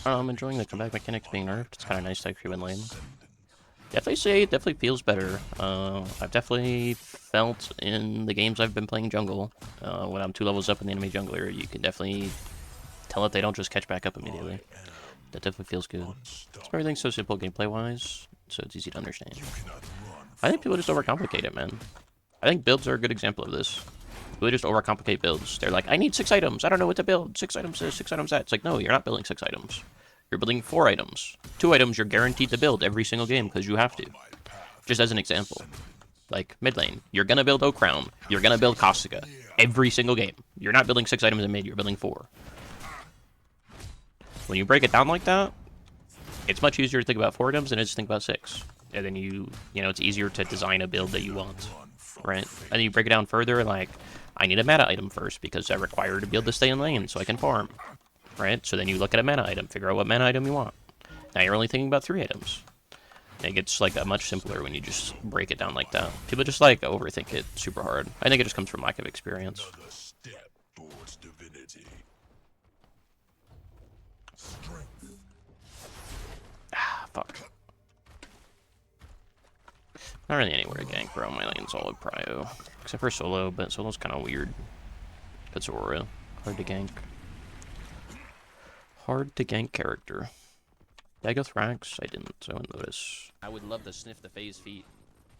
I'm enjoying the comeback mechanics being nerfed. It's kind of nice to actually win lane. Definitely say it definitely feels better. I've definitely felt in the games I've been playing jungle, when I'm 2 levels up in the enemy jungler, you can definitely tell that they don't just catch back up immediately. That definitely feels good. Everything's so simple gameplay-wise, so it's easy to understand. I think people just overcomplicate it, man. I think builds are a good example of this. People just overcomplicate builds. They're like, I need 6 items. I don't know what to build. 6 items this, 6 items that. It's like, no, you're not building 6 items. You're building 4 items. 2 items you're guaranteed to build every single game because you have to. Just as an example. Like, mid lane. You're going to build Oak Crown. You're going to build Caustica. Every single game. You're not building 6 items in mid. You're building 4. When you break it down like that, it's much easier to think about 4 items than it is to think about 6. And then you know, it's easier to design a build that you want. Right? And then you break it down further, like, I need a meta item first because I require to be able to stay in lane so I can farm. Right? So then you look at a meta item, figure out what meta item you want. Now you're only thinking about 3 items. And it gets like much simpler when you just break it down like that. People just like overthink it super hard. I think it just comes from lack of experience. Ah, fuck. Not really anywhere to gank, bro. My lane's all with prio. Except for solo, but solo's kind of weird. That's Aurora. Hard to gank. Hard to gank character. Did I go Thrax? I didn't, so I went Lotus. I would love to sniff the phase feet.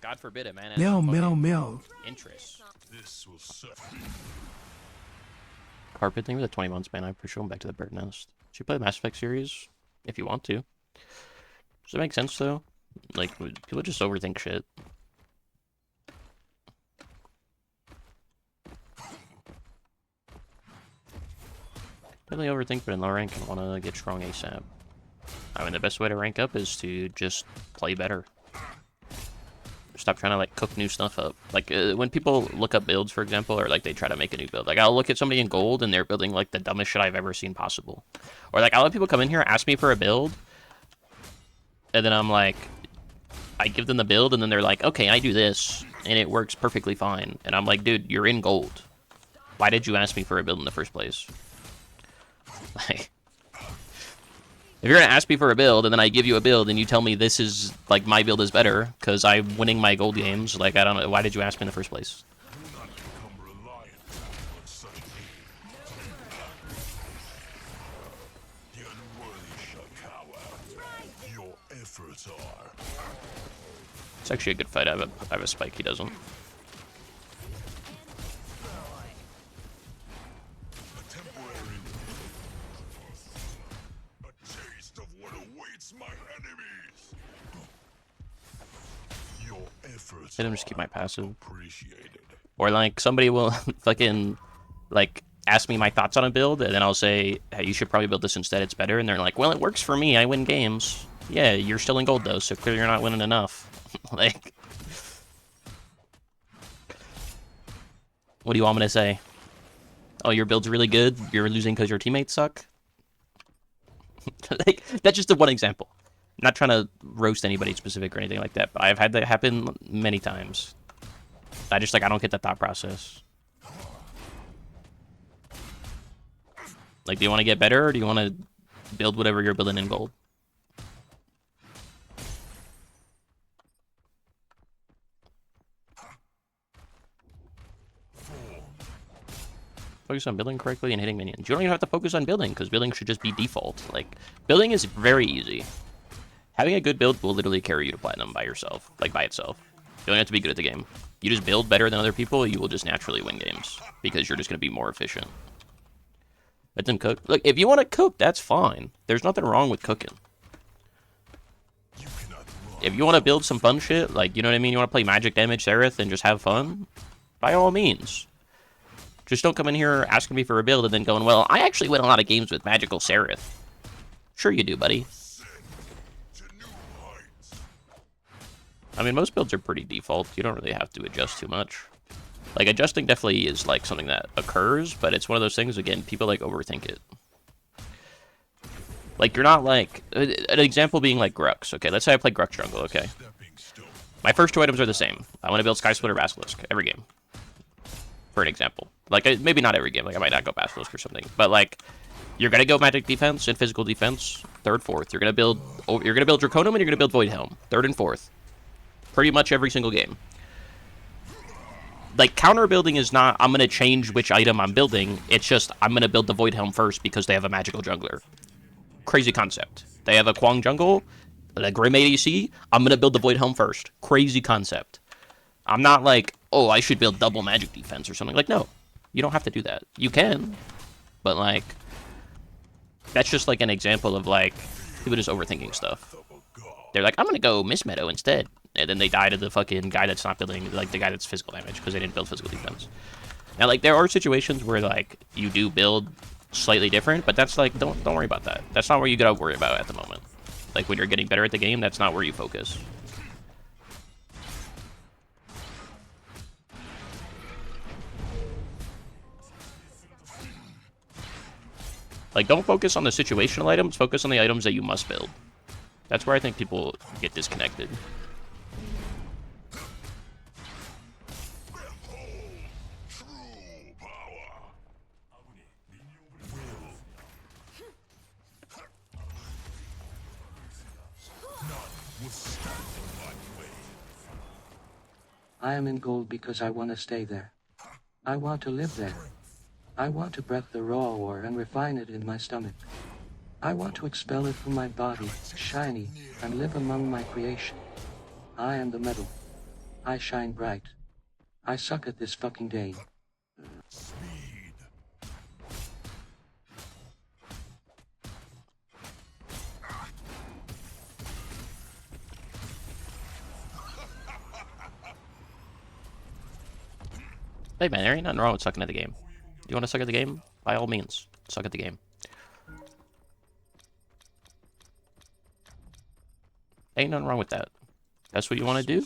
God forbid it, man. Meow. Interest. Carpet thing with a 20 months ban. I for sure going back to the bird nest. Should you play the Mass Effect series? If you want to. Does it make sense, though? Like, people just overthink shit. Definitely overthink, but in low rank, I want to get strong ASAP. I mean, the best way to rank up is to just play better. Stop trying to, like, cook new stuff up. Like, when people look up builds, for example, or, like, they try to make a new build. Like, I'll look at somebody in gold, and they're building, like, the dumbest shit I've ever seen possible. Or, like, I'll let people come in here, ask me for a build, and then I'm like, I give them the build, and then they're like, okay, I do this, and it works perfectly fine. And I'm like, dude, you're in gold. Why did you ask me for a build in the first place? Like, if you're gonna ask me for a build, and then I give you a build, and you tell me this is, like, my build is better, because I'm winning my gold games, like, I don't know, why did you ask me in the first place? It's actually a good fight. I have a spike, he doesn't. Hit him, just keep my passive. Or, like, somebody will fucking, like, ask me my thoughts on a build, and then I'll say, hey, you should probably build this instead, it's better. And they're like, well, it works for me, I win games. Yeah, you're still in gold, though, so clearly you're not winning enough. Like, what do you want me to say? Oh, your build's really good, you're losing because your teammates suck? Like, that's just the one example. I'm not trying to roast anybody specific or anything like that, but I've had that happen many times. I just, like, I don't get the thought process. Like, do you want to get better, or do you want to build whatever you're building in gold? Focus on building correctly and hitting minions. You don't even have to focus on building, because building should just be default. Like, building is very easy. Having a good build will literally carry you to platinum by yourself, like by itself. You don't have to be good at the game. You just build better than other people, you will just naturally win games, because you're just going to be more efficient. Let them cook. Look, if you want to cook, that's fine. There's nothing wrong with cooking. If you want to build some fun shit, like, you know what I mean? You want to play magic damage Seraph and just have fun? By all means. Just don't come in here asking me for a build and then going, well, I actually win a lot of games with magical Seraph. Sure you do, buddy. I mean, most builds are pretty default. You don't really have to adjust too much. Like, adjusting definitely is, like, something that occurs, but it's one of those things, again, people, like, overthink it. Like, you're not, like... An example being, like, Grux. Okay, let's say I play Grux jungle, okay? My first 2 items are the same. I want to build Sky Splitter Basilisk every game. For an example. Like, maybe not every game. Like, I might not go Basilisk or something. But, like, You're gonna go magic defense and physical defense, third, fourth. You're gonna build Draconum and you're gonna build Void Helm, third and fourth. Pretty much every single game. Like, counter building is not, I'm gonna change which item I'm building. It's just, I'm gonna build the Void Helm first because they have a magical jungler. Crazy concept. They have a Kwang jungle, a Grim ADC. I'm gonna build the Void Helm first. Crazy concept. I'm not like, oh, I should build double magic defense or something. Like, no. You don't have to do that. You can. But, like, that's just, like, an example of, like, people just overthinking stuff. They're like, I'm gonna go Miss Meadow instead. And then they die to the fucking guy that's not building, like, the guy that's physical damage, because they didn't build physical defense. Now, like, there are situations where, like, you do build slightly different, but that's, like, don't worry about that. That's not where you gotta worry about at the moment. Like, when you're getting better at the game, that's not where you focus. Like, don't focus on the situational items, focus on the items that you must build. That's where I think people get disconnected. I am in gold because I want to stay there. I want to live there. I want to breath the raw ore and refine it in my stomach. I want to expel it from my body, shiny, and live among my creation. I am the metal. I shine bright. I suck at this fucking game. Hey man, there ain't nothing wrong with sucking at the game. You want to suck at the game? By all means, suck at the game. Ain't nothing wrong with that. That's what you want to do?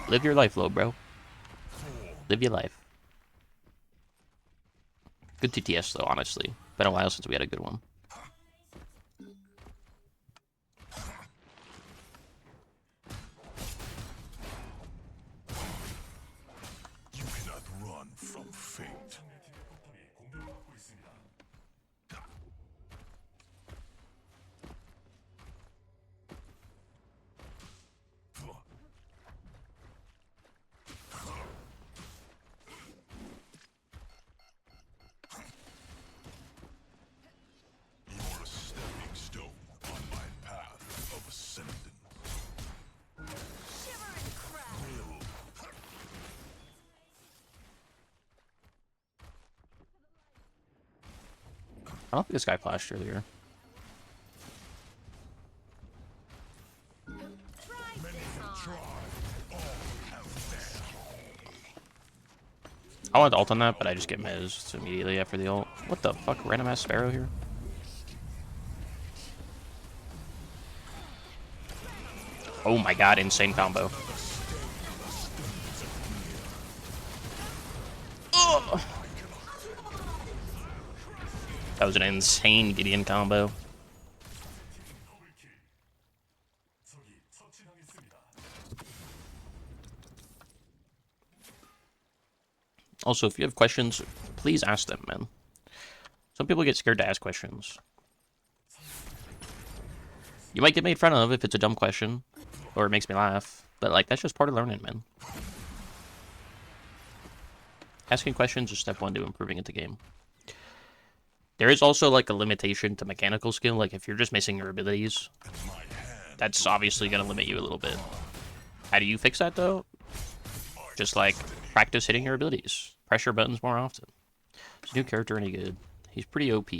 Live your life, low bro. Live your life. Good TTS though, honestly. Been a while since we had a good one. You cannot run from fate. I don't think this guy flashed earlier. I wanted to ult on that, but I just get mezzed immediately after the ult. What the fuck? Random ass Sparrow here? Oh my god, insane combo. Ugh. That was an insane Gideon combo. Also, if you have questions, please ask them, man. Some people get scared to ask questions. You might get made fun of if it's a dumb question, or it makes me laugh, but like, that's just part of learning, man. Asking questions is step one to improving at the game. There is also, like, a limitation to mechanical skill. Like, if you're just missing your abilities, that's obviously going to limit you a little bit. How do you fix that, though? Just, like, practice hitting your abilities. Press your buttons more often. Is new character any good? He's pretty OP.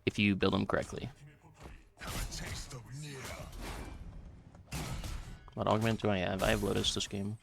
If you build him correctly. What augment do I have? I have Lotus this game.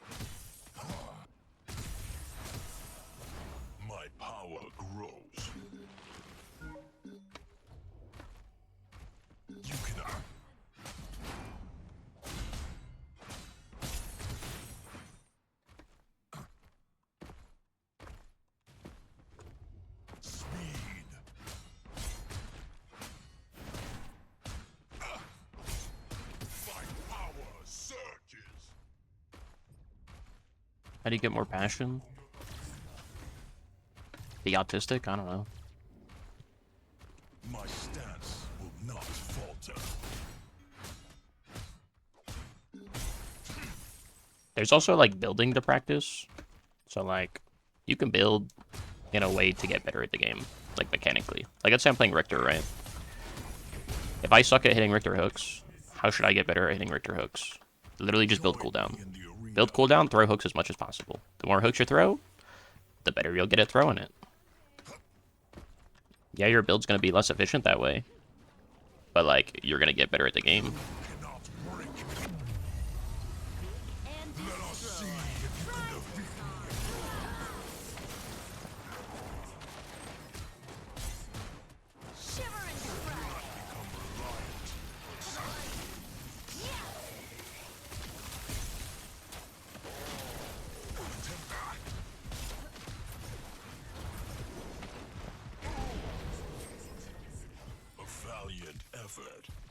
How do you get more passion? Be autistic? I don't know. There's also like building to practice. So like you can build in a way to get better at the game, like mechanically. Like let's say I'm playing Richter, right? If I suck at hitting Richter hooks, how should I get better at hitting Richter hooks? Literally just build cooldown. Build cooldown, throw hooks as much as possible. The more hooks you throw, the better you'll get at throwing it. Yeah, your build's gonna be less efficient that way. But like, you're gonna get better at the game.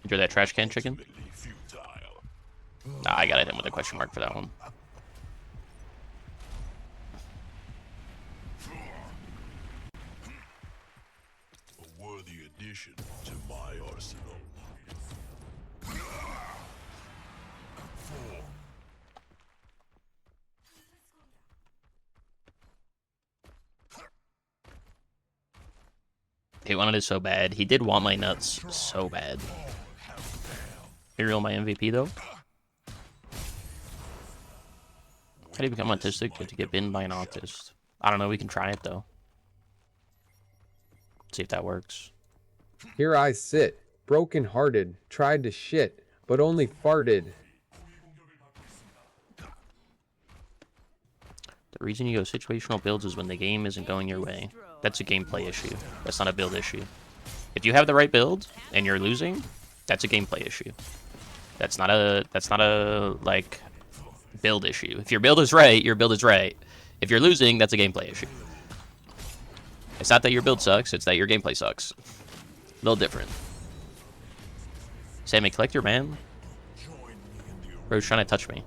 Enjoy that trash can chicken? Nah, I got it in with a question mark for that one. A worthy addition to my arsenal. He wanted it so bad. He did want my nuts so bad. Imperial my MVP though. How do you become autistic? You have to get bitten by an autist. I don't know, we can try it though. See if that works. Here I sit, broken-hearted, tried to shit, but only farted. The reason you go situational builds is when the game isn't going your way. That's a gameplay issue. That's not a build issue. If you have the right build and you're losing, that's a gameplay issue. That's not a like build issue. If your build is right, your build is right. If you're losing, that's a gameplay issue. It's not that your build sucks, it's that your gameplay sucks. A little different. Sammy, collect your man. Bro's trying to touch me.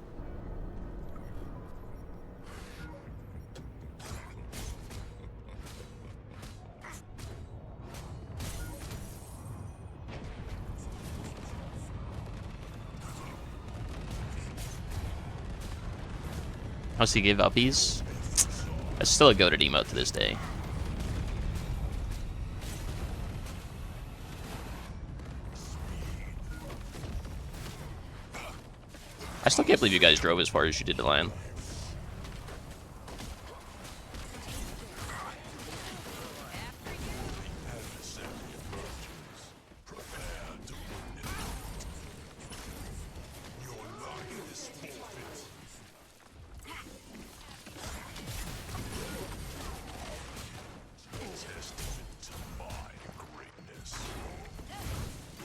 Once he gave uppies, that's still a goated emote to this day. I still can't believe you guys drove as far as you did to land.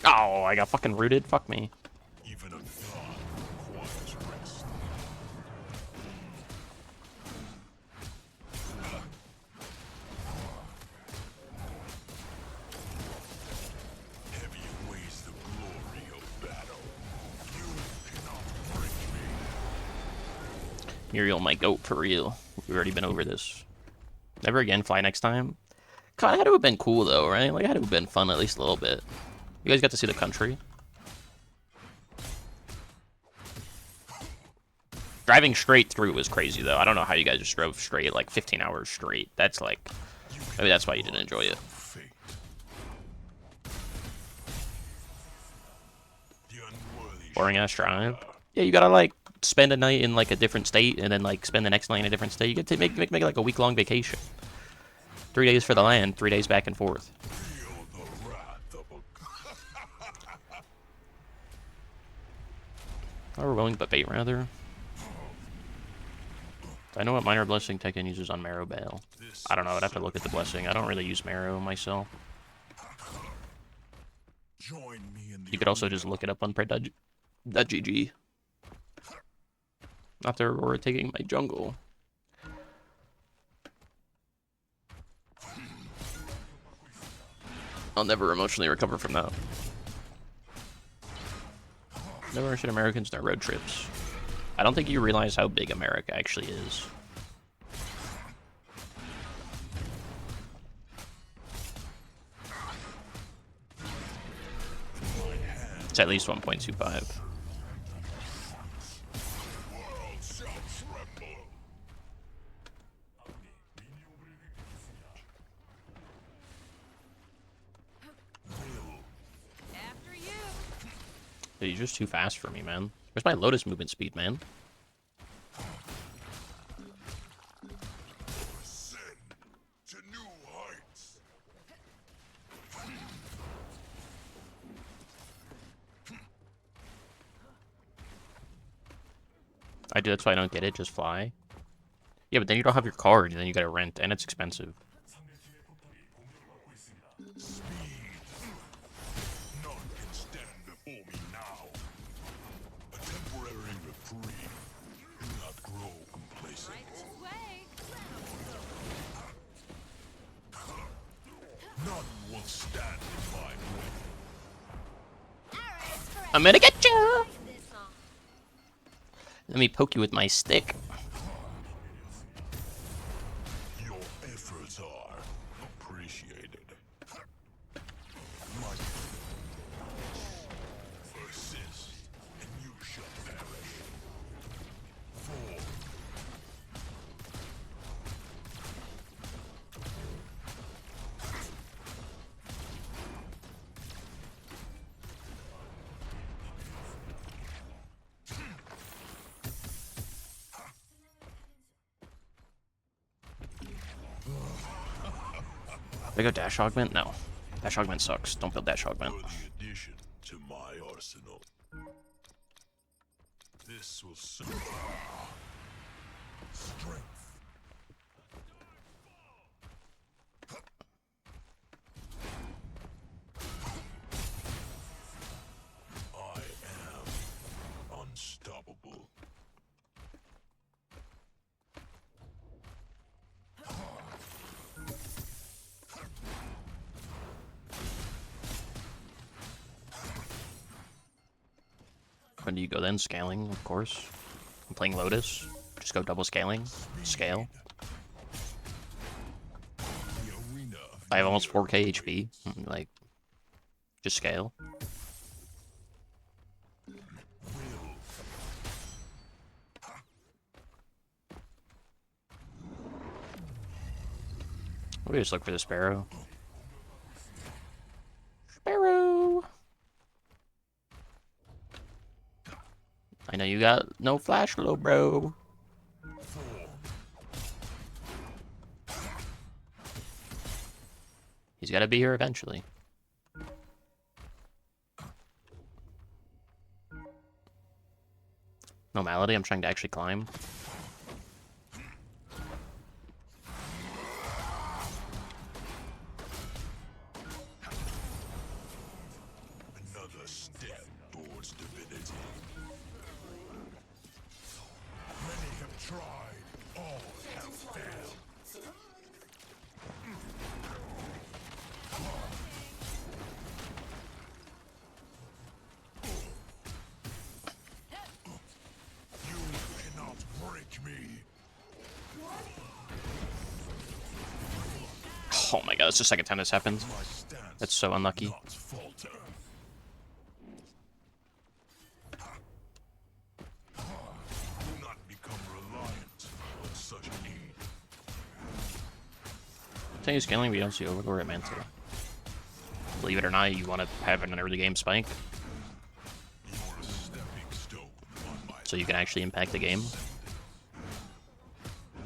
Oh, I got fucking rooted. Fuck me. Even a god requires rest. Heavy weighs the glory of battle. You cannot break me. Muriel, my goat, for real. We've already been over this. Never again, fly next time. God, it had to have been cool, though, right? Like, it had to have been fun at least a little bit. You guys got to see the country. Driving straight through was crazy, though. I don't know how you guys just drove straight, like, 15 hours straight. That's, like... Maybe that's why you didn't enjoy it. Boring-ass drive. Yeah, you gotta, like, spend a night in, like, a different state, and then, like, spend the next night in a different state. You get to make like, a week-long vacation. 3 days for the land, 3 days back and forth. Overwhelming, but bait, rather. I know what Minor Blessing Tekken uses on Marrow Bale. I don't know, I'd have to look at the Blessing. I don't really use Marrow myself. You could also just look it up on Pred.gg. After Aurora taking my jungle. I'll never emotionally recover from that. Never understood Americans their road trips. I don't think you realize how big America actually is. It's at least 1.25. just too fast for me, man. Where's my Lotus movement speed, man? Ascend to new heights. That's why I don't get it, just fly. Yeah, but then you don't have your card, and then you gotta rent, and it's expensive. Speed. None can stand before me now. A temporary reprieve. Do not grow complacent. None will stand in my way. I'm gonna get you! Let me poke you with my stick. Your efforts are appreciated. My persist, and you shall perish. For Did I go dash augment? No. Dash augment sucks. Don't build dash augment. worthy addition to my arsenal. This will serve. Strength. I am unstoppable. When do you go then? Scaling, of course. I'm playing Lotus. Just go double scaling. Scale. The arena I have almost 4k HP. Like, just scale. will. We just look for the sparrow. Sparrow! I know you got no flash, little bro. He's gotta be here eventually. No malady, I'm trying to actually climb. Another step towards divinity. Many have tried, all have failed. You cannot break me. Oh my god, it's the second time this happened. My stance That's so unlucky. not falter. Do not become reliant on such need. Continue scaling, we don't see Overlord at Mantle. Believe it or not, you want to have an early game spike, You are a stepping stone on my so you can actually impact the game.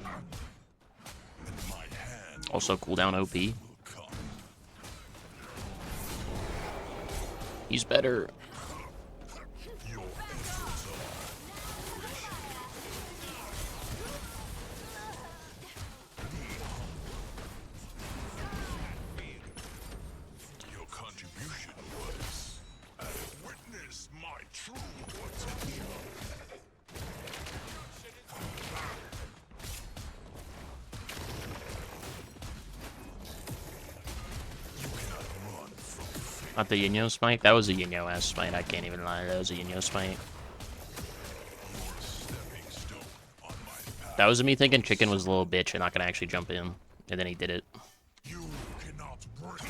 and my hand Also, cooldown OP. will come. He's better. Your efforts are appreciated. Your contribution was witness my true potential. You cannot run from fate. Not the Yin-Yo smite? That was a Yin-Yo ass smite, I can't even lie. That was a Yin-Yo smite. You're a stepping stone on my path. That was me thinking Chicken was a little bitch and not gonna actually jump in. And then he did it. You cannot break.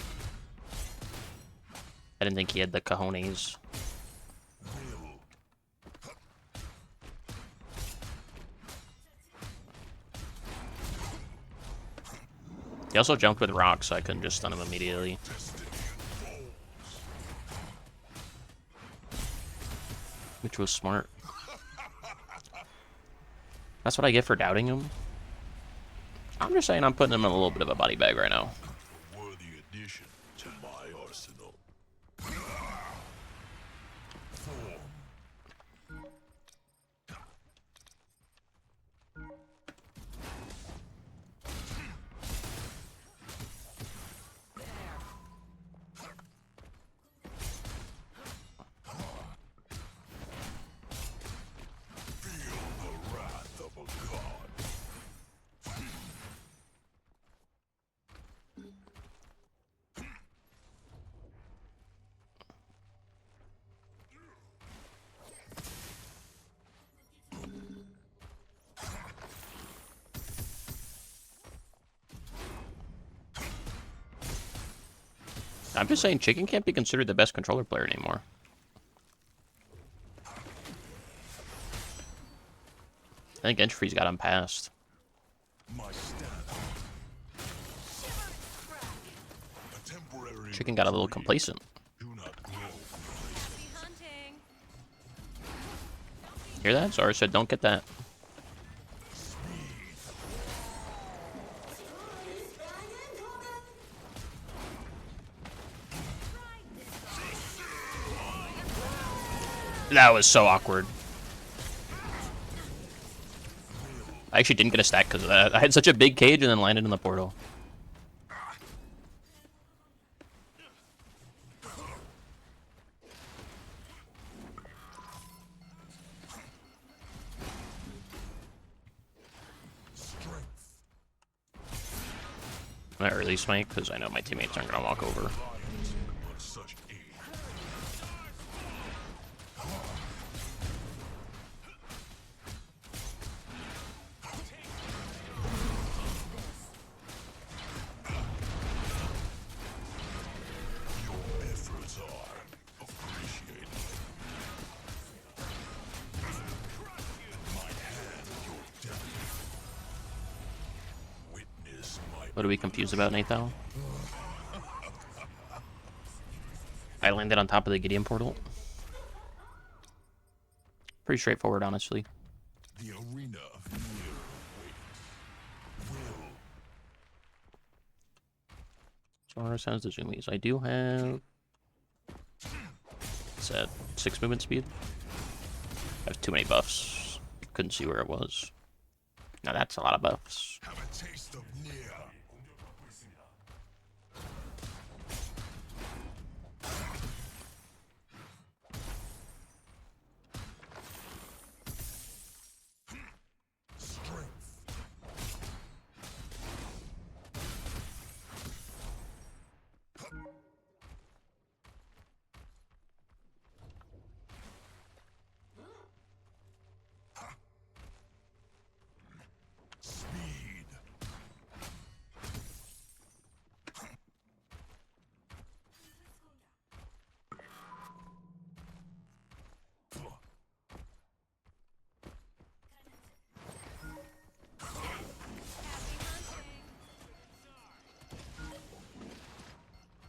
I didn't think he had the cojones. Will. He also jumped with rocks, so I couldn't just stun him immediately. Destiny unfolds. which was smart. That's what I get for doubting him. I'm just saying I'm putting him in a little bit of a body bag right now. A worthy addition to my arsenal. I'm just saying Chicken can't be considered the best controller player anymore. I think Entropy's got him passed. Chicken got a little complacent. Hear that? Zarus said don't get that. That was so awkward. I actually didn't get a stack because of that. I had such a big cage and then landed in the portal. I'm gonna early smite because I know my teammates aren't gonna walk over. What are we confused about, Nathan? I landed on top of the Gideon portal. Pretty straightforward, honestly. The arena of Zarus has the zoomies. I do have... What's that? 6 movement speed? I have too many buffs. Couldn't see where it was. Now that's a lot of buffs. Have a taste of near.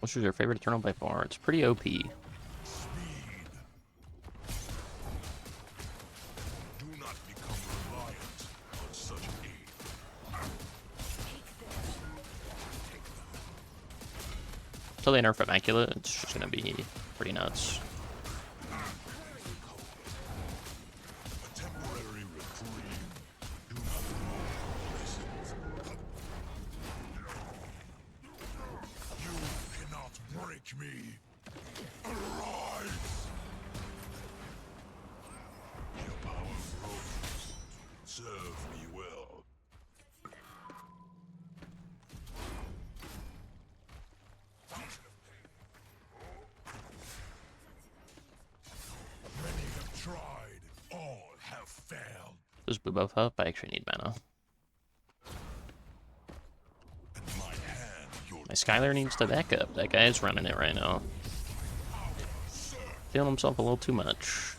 Which is your favorite Eternal by far? It's pretty OP. Do not become reliant on such aid. Until they nerf Immaculate, it's just gonna be pretty nuts. A temporary reprieve. Do not grow complacent. You cannot break me. Arise! Your power grows. Serve me well. Many have tried, all have failed. Does blue buff up? I actually need mana. In my hand, your My Skylar needs to back up. That guy's running it right now. Feeling himself a little too much.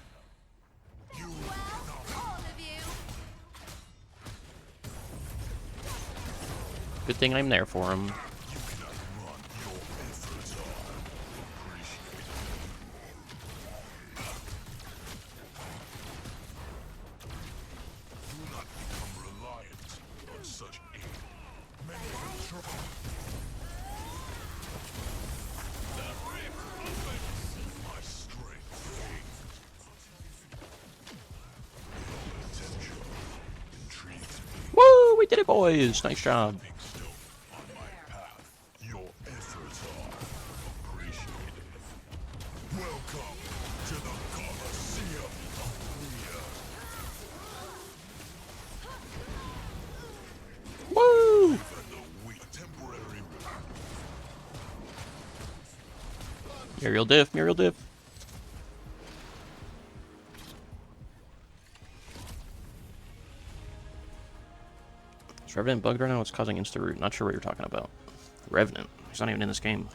Good thing I'm there for him. we did it, boys! Nice job. On my path, your efforts are appreciated. Welcome to the Colosseum of Fear. Woo! Even the weak temporary Muriel diff, Muriel diff. Is Revenant bugged right now? It's causing insta-root. Not sure what you're talking about. Revenant. He's not even in this game.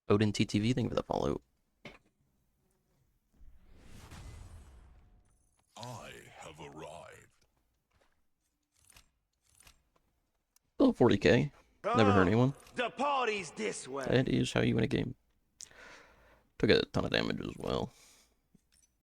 Odin TTV, thank you for the follow. I have arrived. Still 40k. Never hurt anyone. The party's this way. That is how you win a game. Took a ton of damage as well.